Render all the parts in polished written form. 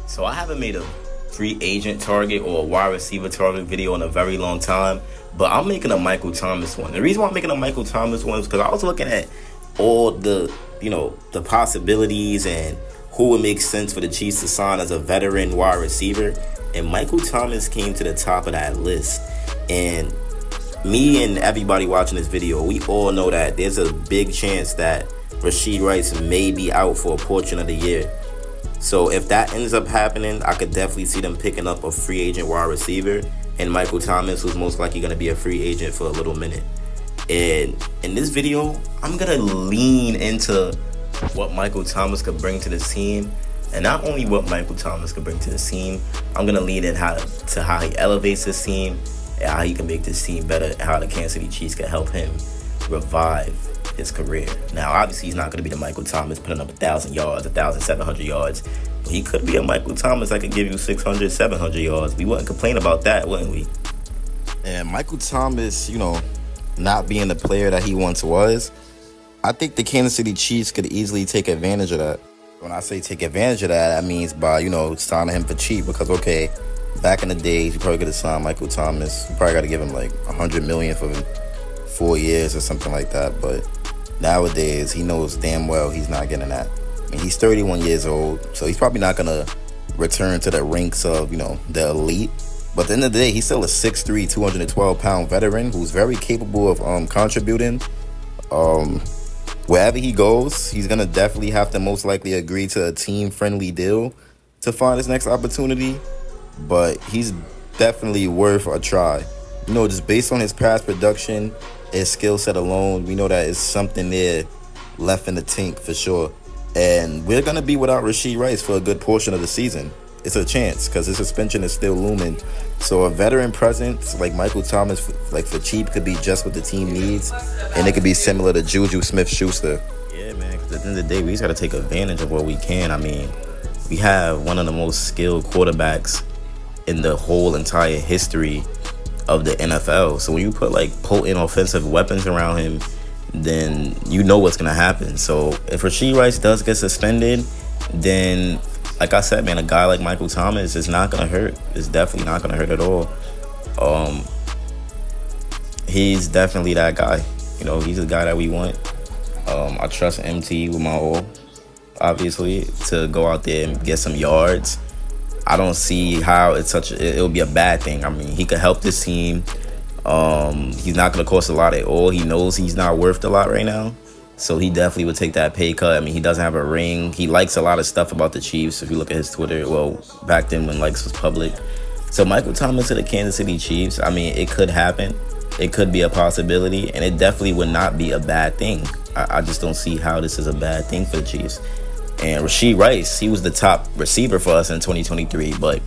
So I haven't made a free agent target or a wide receiver target video in a very long time, but I'm making a Michael Thomas one. The reason why I'm making a Michael Thomas one is because I was looking at all the possibilities and who would make sense for the Chiefs to sign as a veteran wide receiver, and Michael Thomas came to the top of that list. And me and everybody watching this video, we all know that there's a big chance that Rasheed Rice may be out for a portion of the year. So if that ends up happening, I could definitely see them picking up a free agent wide receiver and Michael Thomas, who's most likely going to be a free agent for a little minute. And in this video, I'm going to lean into what Michael Thomas could bring to this team. And not only what Michael Thomas could bring to this team, I'm going to lean in how he elevates this team and how he can make this team better and how the Kansas City Chiefs can help him revive his career. Now, obviously, he's not going to be the Michael Thomas putting up 1,000 yards, 1,700 yards. But he could be a Michael Thomas that could give you 600, 700 yards. We wouldn't complain about that, wouldn't we? And Michael Thomas, not being the player that he once was, I think the Kansas City Chiefs could easily take advantage of that. When I say take advantage of that, that means by, signing him for cheap. Because, okay, back in the days, you probably could have signed Michael Thomas. You probably got to give him like $100 million for 4 years or something like that. But nowadays, he knows damn well he's not getting that. I mean, he's 31 years old, so he's probably not going to return to the ranks of, the elite. But at the end of the day, he's still a 6'3", 212-pound veteran who's very capable of contributing. Wherever he goes, he's going to definitely have to most likely agree to a team-friendly deal to find his next opportunity. But he's definitely worth a try. Just based on his past production, his skill set alone, we know that it's something there left in the tank for sure. And we're going to be without Rasheed Rice for a good portion of the season. It's a chance because his suspension is still looming. So a veteran presence like Michael Thomas, for cheap, could be just what the team needs. And it could be similar to Juju Smith-Schuster. Yeah, man, because at the end of the day, we just got to take advantage of what we can. I mean, we have one of the most skilled quarterbacks in the whole entire history of the NFL. So when you put potent offensive weapons around him, then you know what's going to happen. So if Rasheed Rice does get suspended, then like I said, man, a guy like Michael Thomas is not going to hurt. It's definitely not going to hurt at all. He's definitely that guy. He's the guy that we want. I trust MT with my all, obviously, to go out there and get some yards. I don't see how it'll be a bad thing. I mean, he could help this team. He's not going to cost a lot at all. He knows he's not worth a lot right now. So he definitely would take that pay cut. I mean, he doesn't have a ring. He likes a lot of stuff about the Chiefs. If you look at his Twitter, well, back then when likes was public. So Michael Thomas to the Kansas City Chiefs, I mean, it could happen. It could be a possibility, and it definitely would not be a bad thing. I just don't see how this is a bad thing for the Chiefs. And Rasheed Rice, he was the top receiver for us in 2023, but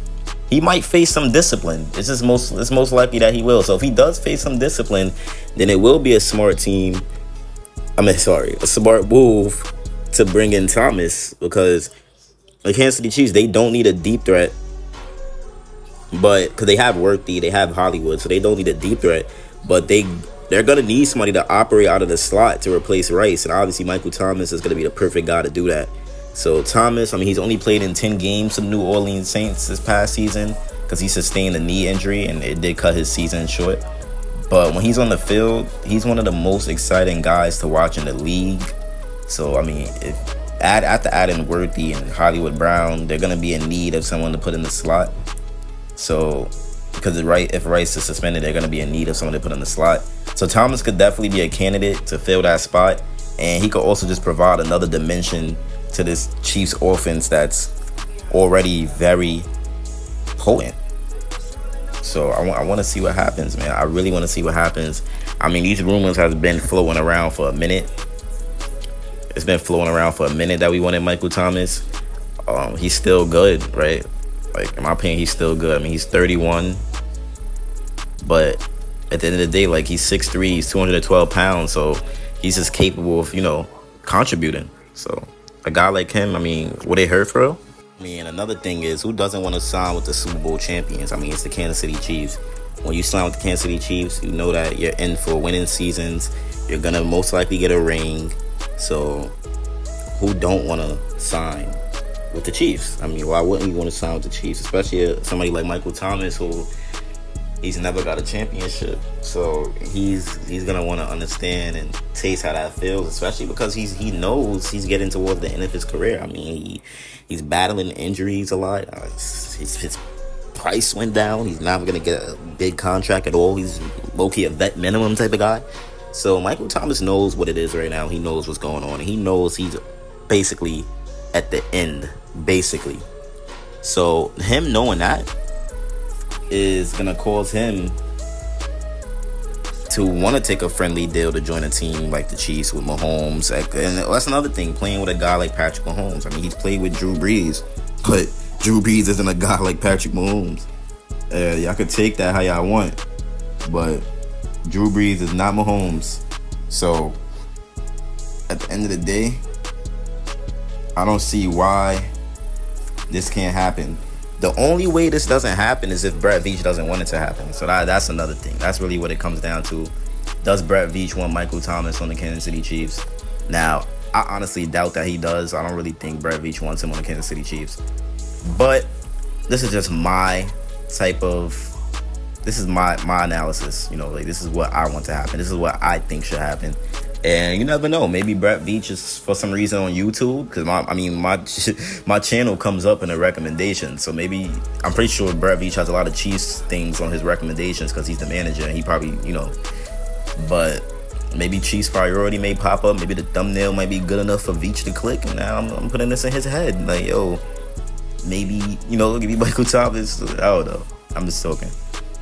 he might face some discipline. It's most likely that he will. So if he does face some discipline, then it will be a smart move to bring in Thomas, because the Kansas City Chiefs, they don't need a deep threat, but because they have Worthy, they have Hollywood, so they don't need a deep threat, but they're going to need somebody to operate out of the slot to replace Rice, and obviously Michael Thomas is going to be the perfect guy to do that. So Thomas, I mean, he's only played in 10 games for the New Orleans Saints this past season because he sustained a knee injury, and it did cut his season short. But when he's on the field, he's one of the most exciting guys to watch in the league. So, I mean, after adding Worthy and Hollywood Brown, they're going to be in need of someone to put in the slot. So, because if Rice is suspended, they're going to be in need of someone to put in the slot. So, Thomas could definitely be a candidate to fill that spot. And he could also just provide another dimension to this Chiefs offense that's already very potent. So I want to see what happens, man. I really want to see what happens. I mean, these rumors have been flowing around for a minute. It's been flowing around for a minute that we wanted Michael Thomas. He's still good, right? In my opinion, he's still good. I mean, he's 31. But at the end of the day, he's 6'3", he's 212 pounds. So he's just capable of, contributing. So a guy like him, I mean, would it hurt for real? I mean, another thing is, who doesn't want to sign with the Super Bowl champions? I mean, it's the Kansas City Chiefs. When you sign with the Kansas City Chiefs, you know that you're in for winning seasons. You're going to most likely get a ring. So who don't want to sign with the Chiefs. I mean, why wouldn't you want to sign with the Chiefs, especially somebody like Michael Thomas, who he's never got a championship, so he's gonna want to understand and taste how that feels, especially because he knows he's getting towards the end of his career. I mean, he's battling injuries a lot. His price went down. He's not gonna get a big contract at all. He's low-key a vet minimum type of guy. So Michael Thomas knows what it is right now. He knows what's going on, and he knows he's basically at the end, basically. So him knowing that is gonna cause him to want to take a friendly deal to join a team like the Chiefs with Mahomes. And that's another thing, playing with a guy like Patrick Mahomes. I mean, he's played with Drew Brees, but Drew Brees isn't a guy like Patrick Mahomes. Y'all could take that how y'all want, but Drew Brees is not Mahomes. So at the end of the day, I don't see why this can't happen. The only way this doesn't happen is if Brett Veach doesn't want it to happen. So that's another thing. That's really what it comes down to. Does Brett Veach want Michael Thomas on the Kansas City Chiefs? Now, I honestly doubt that he does. I don't really think Brett Veach wants him on the Kansas City Chiefs. But this is just my type of... This is my analysis. You know, like, this is what I want to happen. This is what I think should happen. And you never know. Maybe Brett Veach is for some reason on YouTube, because my channel comes up in the recommendations. So maybe, I'm pretty sure Brett Veach has a lot of Chiefs things on his recommendations because he's the manager and he probably, you know. But maybe Chiefs priority may pop up. Maybe the thumbnail might be good enough for Veach to click. And now I'm putting this in his head. Like, yo, maybe, you know, give me Michael Thomas. I don't know. I'm just talking.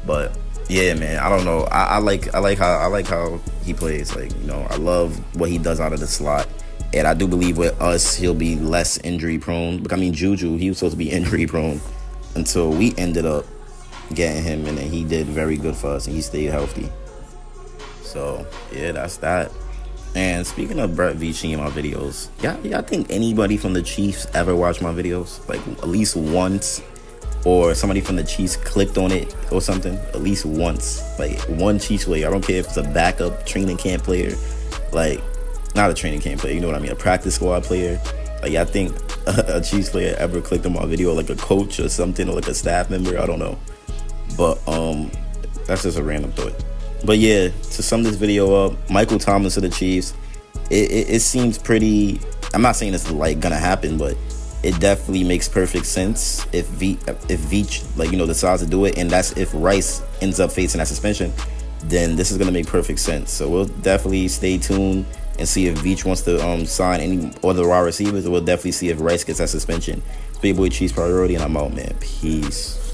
But yeah, man, I don't know. I like how he plays. Like, you know, I love what he does out of the slot, and I do believe with us he'll be less injury prone. But I mean, Juju, he was supposed to be injury prone until we ended up getting him, and then he did very good for us, and he stayed healthy. So yeah, that's that. And speaking of Brett Veach in my videos, y'all think anybody from the Chiefs ever watched my videos? Like, at least once? Or somebody from the Chiefs clicked on it or something, at least once. Like, one Chiefs player. I don't care if it's a backup training camp player. Like, not a training camp player, you know what I mean? A practice squad player. Like, I think a Chiefs player ever clicked on my video, like a coach or something, or like a staff member. I don't know. But that's just a random thought. But yeah, to sum this video up, Michael Thomas of the Chiefs, it seems pretty... I'm not saying it's like gonna happen, but it definitely makes perfect sense if Veach, like, you know, decides to do it. And that's if Rice ends up facing that suspension, then this is going to make perfect sense. So we'll definitely stay tuned and see if Veach wants to sign any other wide receivers. We'll definitely see if Rice gets that suspension. Big boy Chiefs priority, and I'm out, man. Peace.